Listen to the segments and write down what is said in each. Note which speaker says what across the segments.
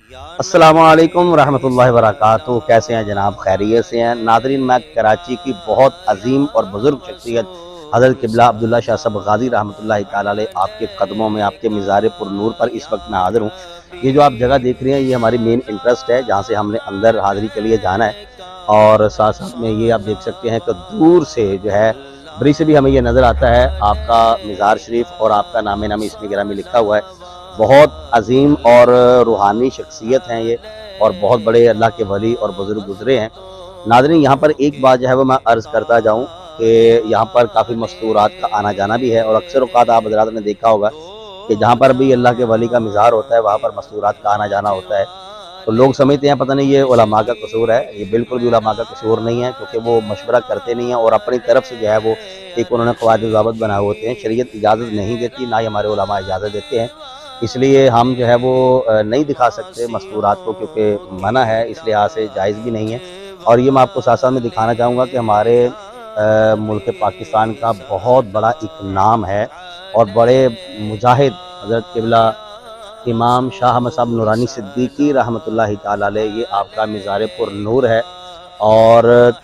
Speaker 1: अस्सलामु अलैकुम रहमतुल्लाहि वबरकातुहू। कैसे हैं जनाब? खैरियत से हैं नादरीन। मैं कराची की बहुत अजीम और बुजुर्ग शख्सियत हज़रत क़िबला अब्दुल्ला शाह साहब गाज़ी रहमतुल्लाहि ताला अलैह आपके कदमों में, आपके मिज़ार पुर नूर पर इस वक्त मैं हाज़िर हूँ। ये जो आप जगह देख रहे हैं ये हमारी मेन इंटरेस्ट है, जहाँ से हमने अंदर हाज़िरी के लिए जाना है। और साथ साथ में ये आप देख सकते हैं कि दूर से जो है ब्रिज से भी हमें ये नज़र आता है आपका मिज़ार शरीफ और आपका नाम नामी इसमें गिरामी लिखा हुआ है। बहुत अजीम और रूहानी शख्सियत हैं ये, और बहुत बड़े अल्लाह के वली और बुज़ुर्ग गुज़रे हैं। नाज़रीन, यहाँ पर एक बात जो है वो मैं अर्ज़ करता जाऊँ कि यहाँ पर काफ़ी मस्तूरात का आना जाना भी है, और अक्सर औक़ात आप हज़रात ने देखा होगा कि जहाँ पर भी अल्लाह के वली का मिज़ार होता है वहाँ पर मस्तूरात का आना जाना होता है। तो लोग समझते हैं पता नहीं ये उलमा का कसूर है। ये बिल्कुल भी उलमा का कसूर नहीं है, क्योंकि वो मशवरा करते नहीं हैं और अपनी तरफ से जो है वो एक उन्होंने क़वाइद ज़ाबित बनाए होते हैं। शरीयत इजाज़त नहीं देती, ना ही हमारे उलमा इजाज़त देते हैं, इसलिए हम जो है वो नहीं दिखा सकते मस्तूरात को, क्योंकि मना है, इस लिहाज से जायज़ भी नहीं है। और ये मैं आपको साथ साथ में दिखाना चाहूँगा कि हमारे मुल्क पाकिस्तान का बहुत बड़ा एक नाम है और बड़े मुजाहिद हज़रत क़िबला इमाम शाह अहमद साहब नूरानी सिद्दीकी रहमतुल्लाहि ताला अलैह, ये आपका मिज़ार पुर नूर है। और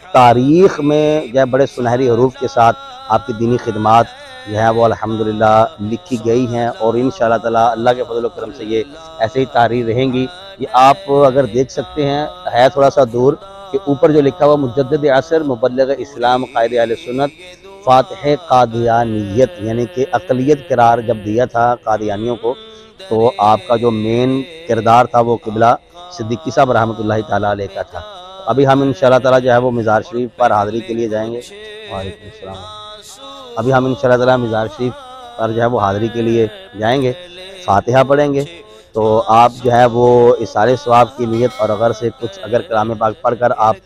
Speaker 1: तारीख़ में जो है बड़े सुनहरी हरूफ के साथ आपकी दीनी खिदमात जो है वो अल्हम्दुलिल्लाह लिखी गई हैं, और इंशाअल्लाह ताला अल्लाह के फज़ल व करम से ये ऐसे ही तारी रहेंगी। ये आप अगर देख सकते हैं, है थोड़ा सा दूर कि ऊपर जो लिखा हुआ मुजद्दिद असर मुबल्लिग इस्लाम क़ाइद अहले सुन्नत फ़ातिह क़ादियानियत, यानी कि अक़लियत करार जब दिया था कादियानियों को, तो आपका जो मेन किरदार था वो क़िबला सिद्दीकी साहब रहमतुल्लाहि ताला अलैह का था। अभी हम इंशाअल्लाह ताला जो है वो मिज़ार शरीफ पर हाज़िरी के लिए जाएंगे। वालेकुम अस्सलाम। अभी हम इंशाअल्लाह ताला मिज़ार शरीफ पर जो है वो हाज़िरी के लिए जाएंगे, फ़ातिहा पढ़ेंगे। तो आप जो है वो इसाले सवाब की नीयत और अगर से कुछ अगर कलाम पाक पढ़कर आप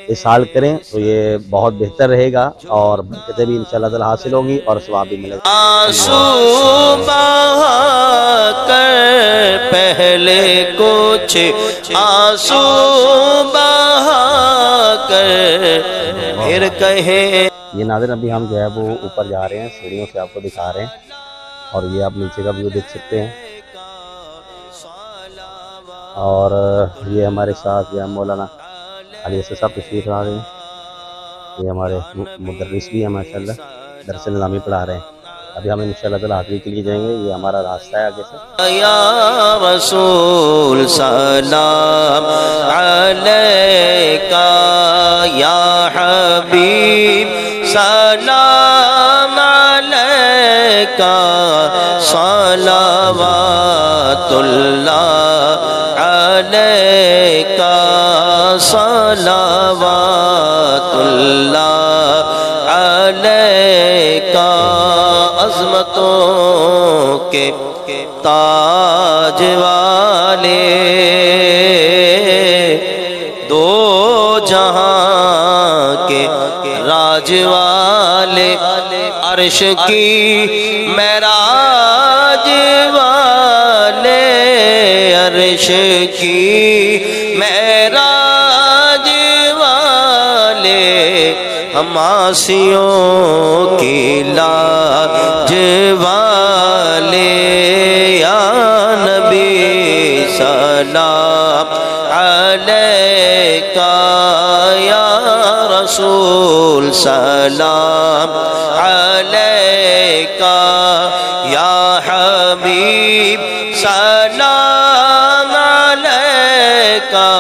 Speaker 1: इसाल करें तो ये बहुत बेहतर रहेगा, और बरकतें भी इंशाअल्लाह ताला हासिल होंगी और सवाब भी मिलेगा।
Speaker 2: आंसू बहा कर पहले कुछ आंसू बहा कर फिर कहे।
Speaker 1: ये नाज़रीन, अभी हम जो है वो ऊपर जा रहे हैं, सीढ़ियों से आपको दिखा रहे हैं, और ये आप नीचे का व्यू देख सकते हैं। और ये हमारे साथ जो मौलाना अली असद साहब तशरीफ़ ला रहे हैं। ये हमारे मुदर्रिस भी हैं माशाअल्लाह, दरस निज़ामी पढ़ा रहे हैं। अभी हम इंशाअल्लाह ताला हाज़िरी के लिए जाएंगे, ये हमारा रास्ता है आगे से।
Speaker 2: या रसूल सलाम अलैका, या हबीब सलाम अलैका, सलावतुल्लाह अलैका, सलावतुल्लाह अलैका। अज़मतों के ताज वाले, दो जहां के राज वाले, अर्श की मेराज वाले, अर्श की मेराज वाले, हम आसियों की लाज वाले। या नबी सलाम अलैका, या रसूल सलाम अलैका, या हबीब सलाम अलैका।